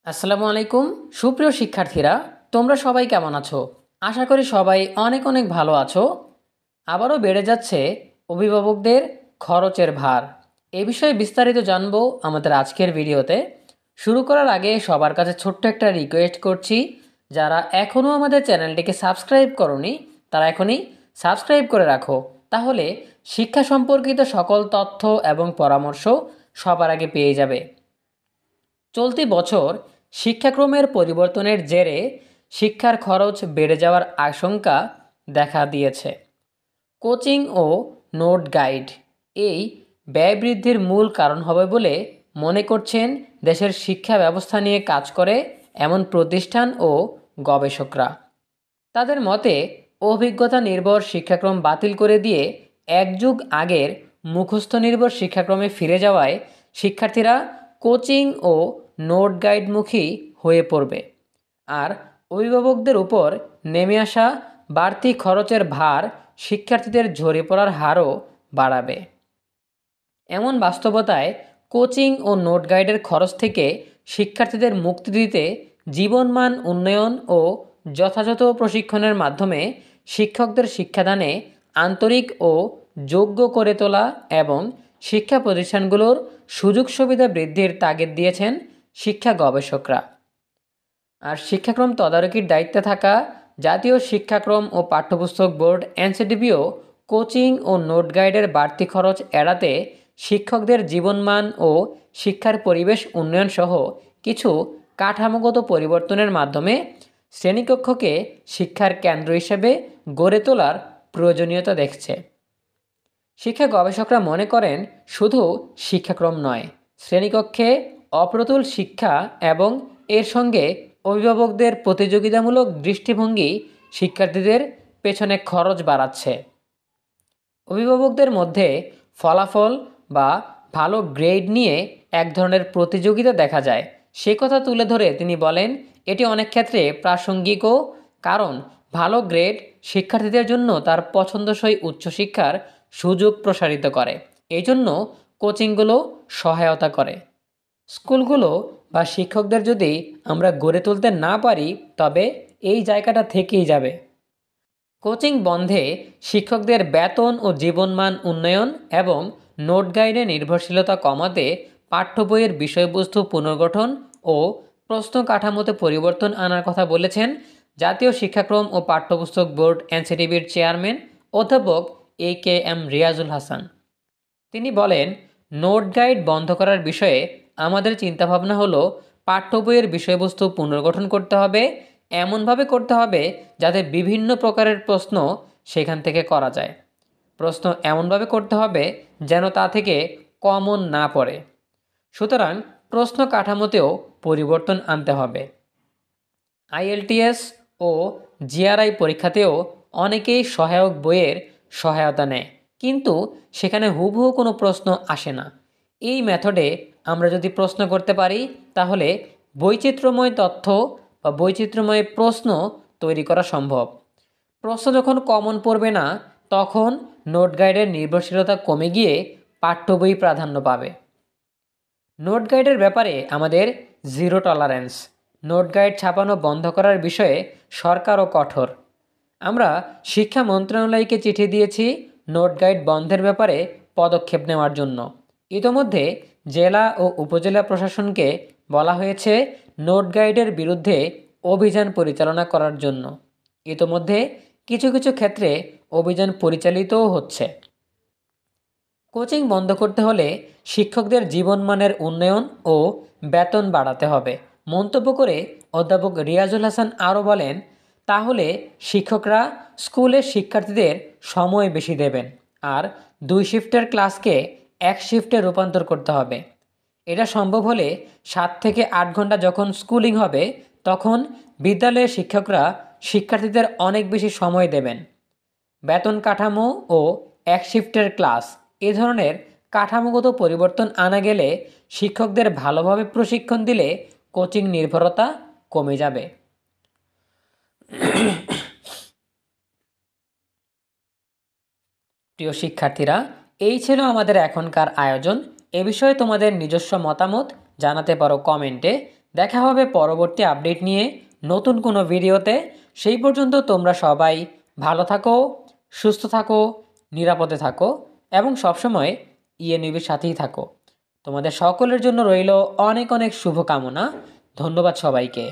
আসসালামু আলাইকুম। সুপ্রিয় শিক্ষার্থীরা, তোমরা সবাই কেমন আছো? আশা করি সবাই অনেক অনেক ভালো আছো। আবারও বেড়ে যাচ্ছে অভিভাবকদের খরচের ভার। এ বিষয়ে বিস্তারিত জানবো আমাদের আজকের ভিডিওতে। শুরু করার আগে সবার কাছে ছোট্ট একটা রিকোয়েস্ট করছি, যারা এখনও আমাদের চ্যানেলটিকে সাবস্ক্রাইব করনি তারা এখনই সাবস্ক্রাইব করে রাখো, তাহলে শিক্ষা সম্পর্কিত সকল তথ্য এবং পরামর্শ সবার আগে পেয়ে যাবে। চলতি বছর শিক্ষাক্রমের পরিবর্তনের জেরে শিক্ষার খরচ বেড়ে যাওয়ার আশঙ্কা দেখা দিয়েছে। কোচিং ও নোট গাইড এই ব্যয় বৃদ্ধির মূল কারণ হবে বলে মনে করছেন দেশের শিক্ষা ব্যবস্থা নিয়ে কাজ করে এমন প্রতিষ্ঠান ও গবেষকরা। তাদের মতে অভিজ্ঞতা নির্ভর শিক্ষাক্রম বাতিল করে দিয়ে এক যুগ আগের মুখস্থ নির্ভর শিক্ষাক্রমে ফিরে যাওয়ায় শিক্ষার্থীরা কোচিং ও নোট গাইডমুখী হয়ে পড়বে, আর অভিভাবকদের উপর নেমে আসা বাড়তি খরচের ভার শিক্ষার্থীদের ঝরে পড়ার হারও বাড়াবে। এমন বাস্তবতায় কোচিং ও নোট গাইডের খরচ থেকে শিক্ষার্থীদের মুক্তি দিতে জীবনমান উন্নয়ন ও যথাযথ প্রশিক্ষণের মাধ্যমে শিক্ষকদের শিক্ষাদানে আন্তরিক ও যোগ্য করে তোলা এবং শিক্ষা প্রতিষ্ঠানগুলোর সুযোগ সুবিধা বৃদ্ধির তাগিদ দিয়েছেন শিক্ষা গবেষকরা। আর শিক্ষাক্রম তদারকির দায়িত্বে থাকা জাতীয় শিক্ষাক্রম ও পাঠ্যপুস্তক বোর্ড এনসিটিবিও কোচিং ও নোট গাইডের বাড়তি খরচ এড়াতে শিক্ষকদের জীবনমান ও শিক্ষার পরিবেশ উন্নয়ন সহ কিছু কাঠামোগত পরিবর্তনের মাধ্যমে শ্রেণীকক্ষকে শিক্ষার কেন্দ্র হিসেবে গড়ে তোলার প্রয়োজনীয়তা দেখছে। শিক্ষা গবেষকরা মনে করেন শুধু শিক্ষাক্রম নয়, শ্রেণীকক্ষে অপ্রতুল শিক্ষা এবং এর সঙ্গে অভিভাবকদের প্রতিযোগিতামূলক দৃষ্টিভঙ্গি শিক্ষার্থীদের পেছনে খরচ বাড়াচ্ছে। অভিভাবকদের মধ্যে ফলাফল বা ভালো গ্রেড নিয়ে এক ধরনের প্রতিযোগিতা দেখা যায়। সে কথা তুলে ধরে তিনি বলেন, এটি অনেক ক্ষেত্রে প্রাসঙ্গিকও, কারণ ভালো গ্রেড শিক্ষার্থীদের জন্য তার পছন্দসই উচ্চশিক্ষার সুযোগ প্রসারিত করে। এই জন্য কোচিংগুলো সহায়তা করে। স্কুলগুলো বা শিক্ষকদের যদি আমরা গড়ে তুলতে না পারি, তবে এই জায়গাটা থেকেই যাবে। কোচিং বন্ধে শিক্ষকদের বেতন ও জীবনমান উন্নয়ন এবং নোট গাইডে নির্ভরশীলতা কমাতে পাঠ্য বইয়ের বিষয়বস্তু পুনর্গঠন ও প্রশ্ন কাঠামোতে পরিবর্তন আনার কথা বলেছেন জাতীয় শিক্ষাক্রম ও পাঠ্যপুস্তক বোর্ড এনসিটিবির চেয়ারম্যান অধ্যাপক AKM রিয়াজুল হাসান। তিনি বলেন, নোট গাইড বন্ধ করার বিষয়ে আমাদের চিন্তাভাবনা হলো পাঠ্য বইয়ের বিষয়বস্তু পুনর্গঠন করতে হবে, এমনভাবে করতে হবে যাতে বিভিন্ন প্রকারের প্রশ্ন সেখান থেকে করা যায়। প্রশ্ন এমনভাবে করতে হবে যেন তা থেকে কমন না পড়ে। সুতরাং প্রশ্ন কাঠামোতেও পরিবর্তন আনতে হবে। IELTS ও GRE পরীক্ষাতেও অনেকেই সহায়ক বইয়ের সহায়তা নেয়, কিন্তু সেখানে হুবহু কোনো প্রশ্ন আসে না। এই মেথডে আমরা যদি প্রশ্ন করতে পারি, তাহলে বৈচিত্র্যময় তথ্য বা বৈচিত্র্যময় প্রশ্ন তৈরি করা সম্ভব। প্রশ্ন যখন কমন পড়বে না, তখন নোট গাইডের নির্ভরশীলতা কমে গিয়ে পাঠ্য বই প্রাধান্য পাবে। নোট গাইডের ব্যাপারে আমাদের জিরো টলারেন্স। নোট গাইড ছাপানো বন্ধ করার বিষয়ে সরকারও কঠোর। আমরা শিক্ষা মন্ত্রণালয়কে চিঠি দিয়েছি নোট গাইড বন্ধের ব্যাপারে পদক্ষেপ নেওয়ার জন্য। ইতোমধ্যে জেলা ও উপজেলা প্রশাসনকে বলা হয়েছে নোট গাইডের বিরুদ্ধে অভিযান পরিচালনা করার জন্য। ইতোমধ্যে কিছু কিছু ক্ষেত্রে অভিযান পরিচালিতও হচ্ছে। কোচিং বন্ধ করতে হলে শিক্ষকদের জীবনমানের উন্নয়ন ও বেতন বাড়াতে হবে মন্তব্য করে অধ্যাপক রিয়াজুল হাসান আরও বলেন, তাহলে শিক্ষকরা স্কুলের শিক্ষার্থীদের সময় বেশি দেবেন, আর 2 শিফটের ক্লাসকে 1 শিফটে রূপান্তর করতে হবে। এটা সম্ভব হলে 7 থেকে 8 ঘন্টা যখন স্কুলিং হবে, তখন বিদ্যালয়ের শিক্ষকরা শিক্ষার্থীদের অনেক বেশি সময় দেবেন। বেতন কাঠামো ও 1 শিফটের ক্লাস, এ ধরনের কাঠামোগত পরিবর্তন আনা গেলে শিক্ষকদের ভালোভাবে প্রশিক্ষণ দিলে কোচিং নির্ভরতা কমে যাবে। প্রিয় শিক্ষার্থীরা, এই ছিল আমাদের এখনকার আয়োজন। এ বিষয়ে তোমাদের নিজস্ব মতামত জানাতে পারো কমেন্টে। দেখা হবে পরবর্তী আপডেট নিয়ে নতুন কোনো ভিডিওতে। সেই পর্যন্ত তোমরা সবাই ভালো থাকো, সুস্থ থাকো, নিরাপদে থাকো এবং সবসময় ইএনইবির সাথেই থাকো। তোমাদের সকলের জন্য রইল অনেক অনেক শুভকামনা। ধন্যবাদ সবাইকে।